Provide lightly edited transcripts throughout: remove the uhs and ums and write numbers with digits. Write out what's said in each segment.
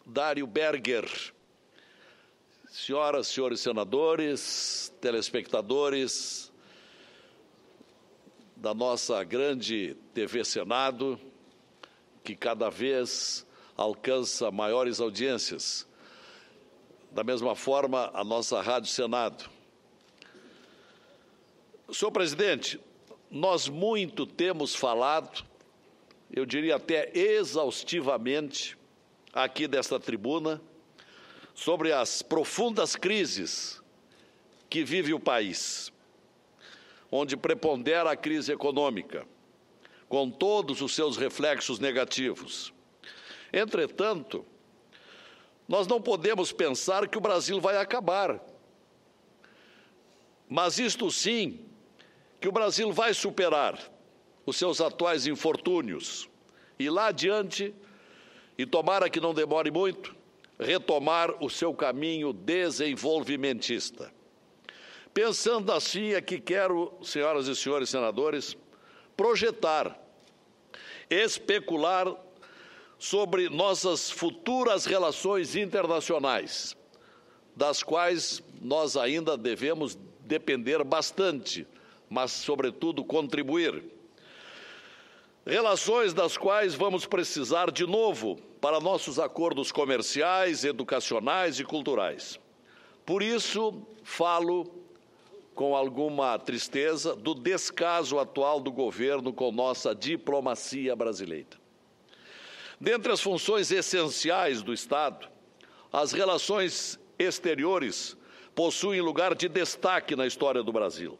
Dário Berger. Senhoras, senhores senadores, telespectadores da nossa grande TV Senado, que cada vez alcança maiores audiências. Da mesma forma, a nossa Rádio Senado. Senhor presidente, nós muito temos falado, eu diria até exaustivamente, aqui desta tribuna, sobre as profundas crises que vive o país, onde prepondera a crise econômica, com todos os seus reflexos negativos. Entretanto, nós não podemos pensar que o Brasil vai acabar, mas isto sim, que o Brasil vai superar os seus atuais infortúnios e lá adiante, e tomara que não demore muito, retomar o seu caminho desenvolvimentista. Pensando assim é que quero, senhoras e senhores senadores, projetar, especular sobre nossas futuras relações internacionais, das quais nós ainda devemos depender bastante, mas, sobretudo, contribuir. Relações das quais vamos precisar de novo para nossos acordos comerciais, educacionais e culturais. Por isso, falo com alguma tristeza do descaso atual do governo com nossa diplomacia brasileira. Dentre as funções essenciais do Estado, as relações exteriores possuem lugar de destaque na história do Brasil.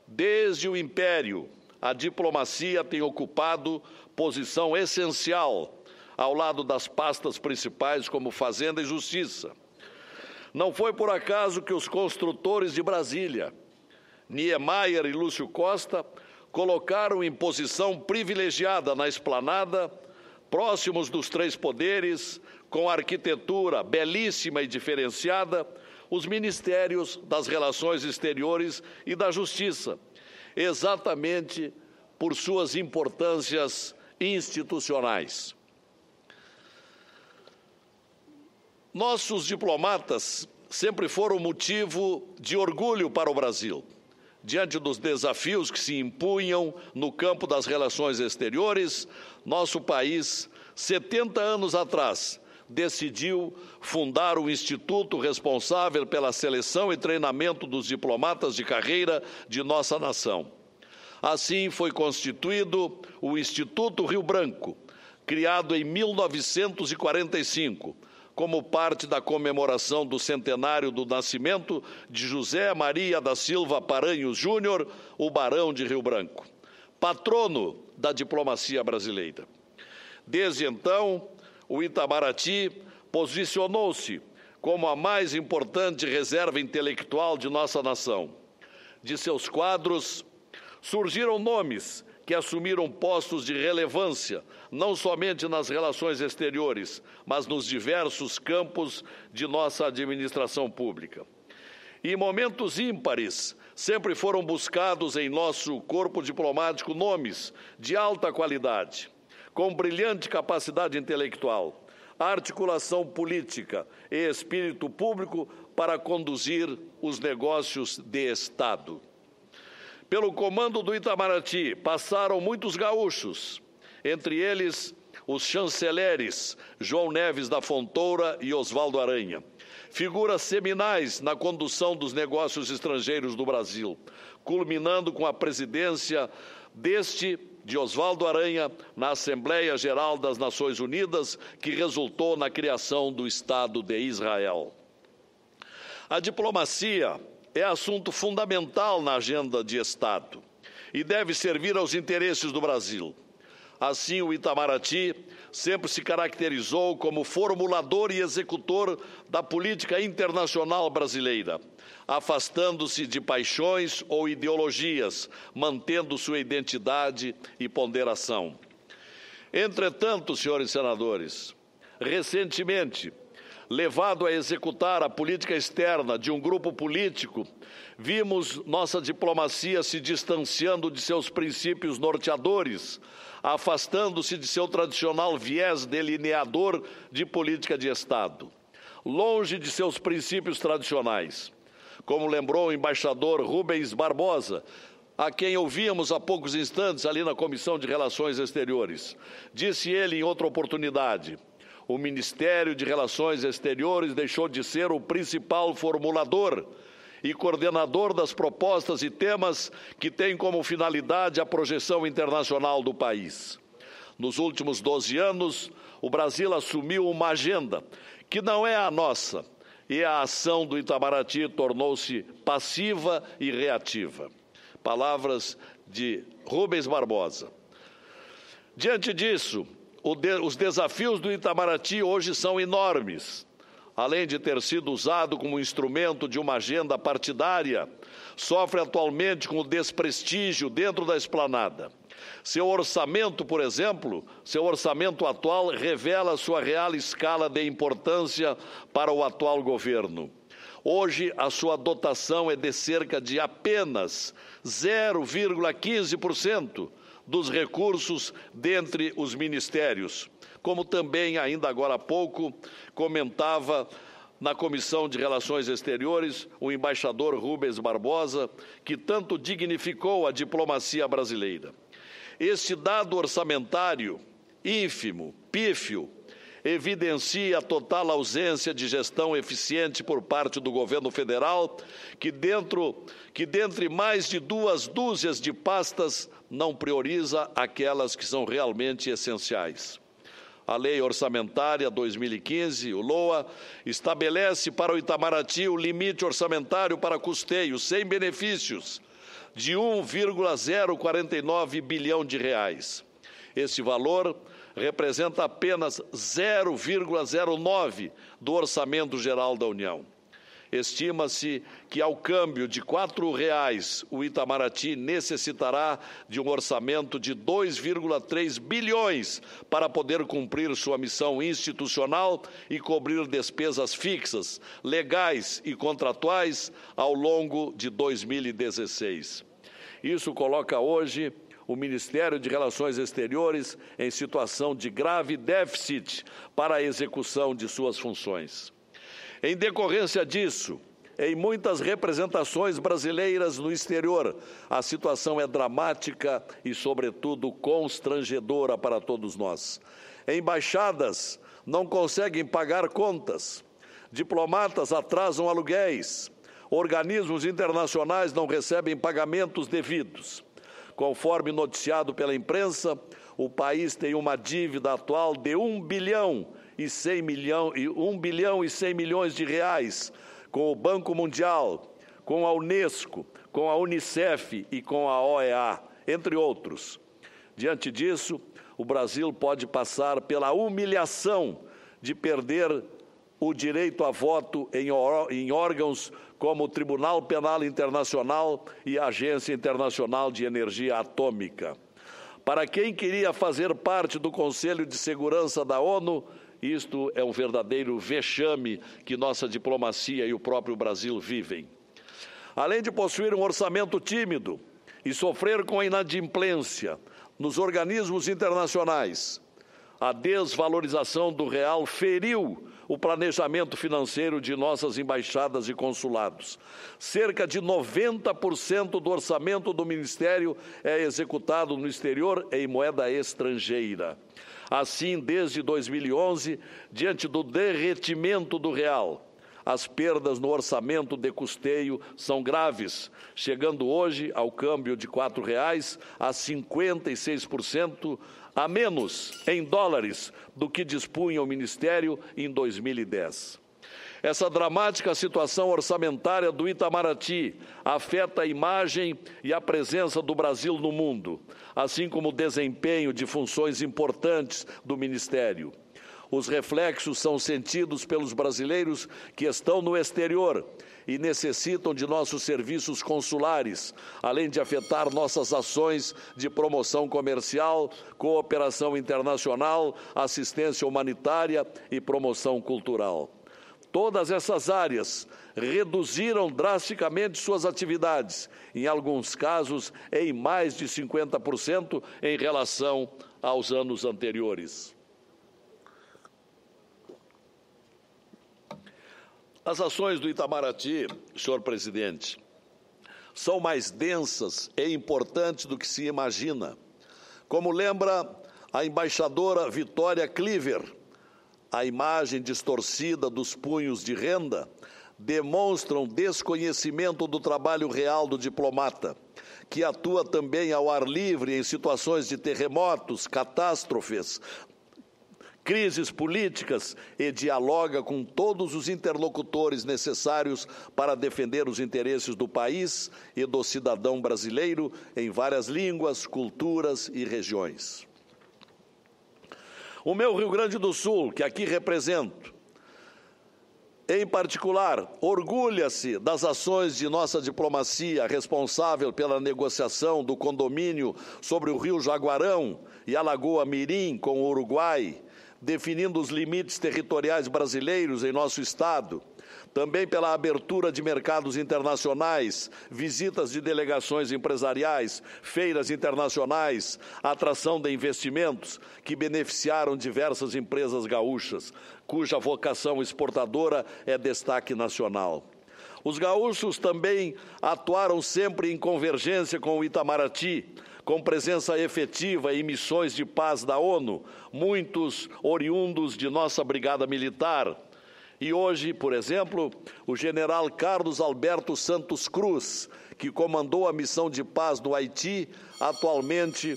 Desde o Império, a diplomacia tem ocupado posição essencial ao lado das pastas principais como Fazenda e Justiça. Não foi por acaso que os construtores de Brasília, Niemeyer e Lúcio Costa, colocaram em posição privilegiada na esplanada, próximos dos três poderes, com arquitetura belíssima e diferenciada, os ministérios das Relações Exteriores e da Justiça, exatamente por suas importâncias institucionais. Nossos diplomatas sempre foram motivo de orgulho para o Brasil, diante dos desafios que se impunham no campo das relações exteriores. Nosso país, 70 anos atrás, decidiu fundar o instituto responsável pela seleção e treinamento dos diplomatas de carreira de nossa nação. Assim foi constituído o Instituto Rio Branco, criado em 1945, como parte da comemoração do centenário do nascimento de José Maria da Silva Paranhos Júnior, o Barão de Rio Branco, patrono da diplomacia brasileira. Desde então, o Itamaraty posicionou-se como a mais importante reserva intelectual de nossa nação. De seus quadros, surgiram nomes que assumiram postos de relevância, não somente nas relações exteriores, mas nos diversos campos de nossa administração pública. E em momentos ímpares, sempre foram buscados em nosso corpo diplomático nomes de alta qualidade, com brilhante capacidade intelectual, articulação política e espírito público para conduzir os negócios de Estado. Pelo comando do Itamaraty passaram muitos gaúchos, entre eles os chanceleres João Neves da Fontoura e Oswaldo Aranha, figuras seminais na condução dos negócios estrangeiros do Brasil, culminando com a presidência de Oswaldo Aranha na Assembleia Geral das Nações Unidas, que resultou na criação do Estado de Israel. A diplomacia é assunto fundamental na agenda de Estado e deve servir aos interesses do Brasil. Assim, o Itamaraty sempre se caracterizou como formulador e executor da política internacional brasileira, afastando-se de paixões ou ideologias, mantendo sua identidade e ponderação. Entretanto, senhores senadores, recentemente, levado a executar a política externa de um grupo político, vimos nossa diplomacia se distanciando de seus princípios norteadores, afastando-se de seu tradicional viés delineador de política de Estado, longe de seus princípios tradicionais. Como lembrou o embaixador Rubens Barbosa, a quem ouvimos há poucos instantes ali na Comissão de Relações Exteriores. Disse ele em outra oportunidade: o Ministério de Relações Exteriores deixou de ser o principal formulador e coordenador das propostas e temas que têm como finalidade a projeção internacional do país. Nos últimos 12 anos, o Brasil assumiu uma agenda que não é a nossa, e a ação do Itamaraty tornou-se passiva e reativa. Palavras de Rubens Barbosa. Diante disso, os desafios do Itamaraty hoje são enormes. Além de ter sido usado como instrumento de uma agenda partidária, sofre atualmente com o desprestígio dentro da esplanada. Seu orçamento, por exemplo, seu orçamento atual revela sua real escala de importância para o atual governo. Hoje, a sua dotação é de cerca de apenas 0,15% dos recursos dentre os ministérios, como também, ainda agora há pouco, comentava na Comissão de Relações Exteriores o embaixador Rubens Barbosa, que tanto dignificou a diplomacia brasileira. Este dado orçamentário, ínfimo, pífio, evidencia a total ausência de gestão eficiente por parte do governo federal, que dentre mais de 2 dúzias de pastas não prioriza aquelas que são realmente essenciais. A Lei Orçamentária 2015, o LOA, estabelece para o Itamaraty o limite orçamentário para custeio, sem benefícios, de 1,049 bilhão de reais. Esse valor representa apenas 0,09% do Orçamento Geral da União. Estima-se que, ao câmbio de R$ 4,00, o Itamaraty necessitará de um orçamento de 2,3 bilhões para poder cumprir sua missão institucional e cobrir despesas fixas, legais e contratuais ao longo de 2016. Isso coloca hoje o Ministério de Relações Exteriores em situação de grave déficit para a execução de suas funções. Em decorrência disso, em muitas representações brasileiras no exterior, a situação é dramática e, sobretudo, constrangedora para todos nós. Embaixadas não conseguem pagar contas, diplomatas atrasam aluguéis, organismos internacionais não recebem pagamentos devidos. Conforme noticiado pela imprensa, o país tem uma dívida atual de 1 bilhão e 100 milhões de reais com o Banco Mundial, com a Unesco, com a Unicef e com a OEA, entre outros. Diante disso, o Brasil pode passar pela humilhação de perder o direito a voto em órgãos como o Tribunal Penal Internacional e a Agência Internacional de Energia Atômica. Para quem queria fazer parte do Conselho de Segurança da ONU, isto é um verdadeiro vexame que nossa diplomacia e o próprio Brasil vivem. Além de possuir um orçamento tímido e sofrer com a inadimplência nos organismos internacionais, a desvalorização do real feriu o planejamento financeiro de nossas embaixadas e consulados. Cerca de 90% do orçamento do Ministério é executado no exterior em moeda estrangeira. Assim, desde 2011, diante do derretimento do real, as perdas no orçamento de custeio são graves, chegando hoje ao câmbio de R$ 4,00 a 56% a menos em dólares do que dispunha o Ministério em 2010. Essa dramática situação orçamentária do Itamaraty afeta a imagem e a presença do Brasil no mundo, assim como o desempenho de funções importantes do Ministério. Os reflexos são sentidos pelos brasileiros que estão no exterior e necessitam de nossos serviços consulares, além de afetar nossas ações de promoção comercial, cooperação internacional, assistência humanitária e promoção cultural. Todas essas áreas reduziram drasticamente suas atividades, em alguns casos em mais de 50% em relação aos anos anteriores. As ações do Itamaraty, senhor presidente, são mais densas e importantes do que se imagina. Como lembra a embaixadora Vitória Cliver, a imagem distorcida dos punhos de renda demonstram desconhecimento do trabalho real do diplomata, que atua também ao ar livre em situações de terremotos, catástrofes, crises políticas e dialoga com todos os interlocutores necessários para defender os interesses do país e do cidadão brasileiro em várias línguas, culturas e regiões. O meu Rio Grande do Sul, que aqui represento, em particular, orgulha-se das ações de nossa diplomacia responsável pela negociação do condomínio sobre o Rio Jaguarão e a Lagoa Mirim com o Uruguai, definindo os limites territoriais brasileiros em nosso Estado, também pela abertura de mercados internacionais, visitas de delegações empresariais, feiras internacionais, atração de investimentos que beneficiaram diversas empresas gaúchas, cuja vocação exportadora é destaque nacional. Os gaúchos também atuaram sempre em convergência com o Itamaraty, com presença efetiva em missões de paz da ONU, muitos oriundos de nossa Brigada Militar. E hoje, por exemplo, o general Carlos Alberto Santos Cruz, que comandou a missão de paz no Haiti, atualmente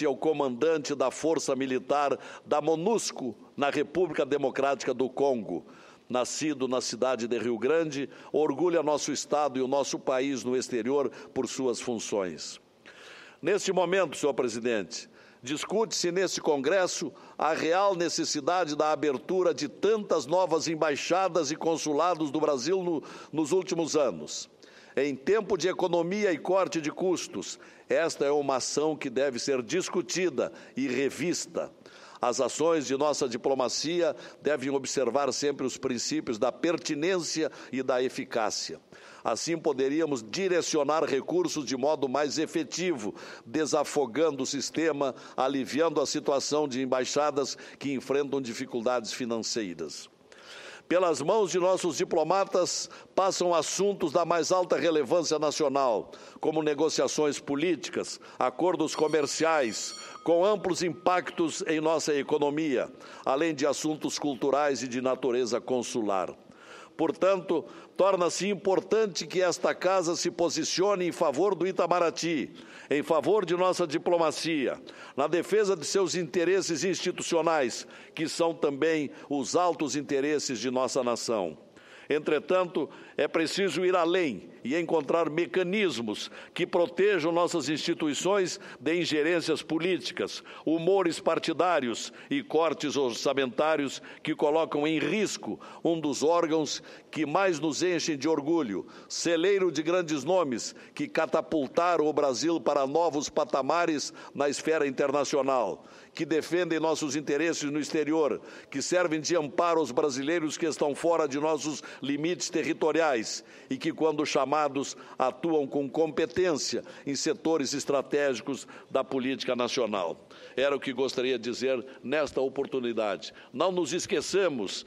é o comandante da Força Militar da MONUSCO, na República Democrática do Congo. Nascido na cidade de Rio Grande, orgulha nosso Estado e o nosso país no exterior por suas funções. Neste momento, senhor presidente, discute-se neste Congresso a real necessidade da abertura de tantas novas embaixadas e consulados do Brasil nos últimos anos. Em tempo de economia e corte de custos, esta é uma ação que deve ser discutida e revista. As ações de nossa diplomacia devem observar sempre os princípios da pertinência e da eficácia. Assim, poderíamos direcionar recursos de modo mais efetivo, desafogando o sistema, aliviando a situação de embaixadas que enfrentam dificuldades financeiras. Pelas mãos de nossos diplomatas passam assuntos da mais alta relevância nacional, como negociações políticas, acordos comerciais, com amplos impactos em nossa economia, além de assuntos culturais e de natureza consular. Portanto, torna-se importante que esta Casa se posicione em favor do Itamaraty, em favor de nossa diplomacia, na defesa de seus interesses institucionais, que são também os altos interesses de nossa nação. Entretanto, é preciso ir além e encontrar mecanismos que protejam nossas instituições de ingerências políticas, humores partidários e cortes orçamentários que colocam em risco um dos órgãos que mais nos enchem de orgulho, celeiro de grandes nomes que catapultaram o Brasil para novos patamares na esfera internacional, que defendem nossos interesses no exterior, que servem de amparo aos brasileiros que estão fora de nossos limites territoriais e que, quando chamados, atuam com competência em setores estratégicos da política nacional. Era o que gostaria de dizer nesta oportunidade. Não nos esqueçamos.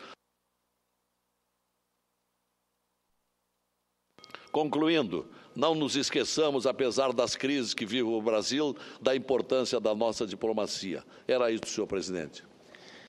Concluindo, não nos esqueçamos, apesar das crises que vive o Brasil, da importância da nossa diplomacia. Era isso, senhor presidente.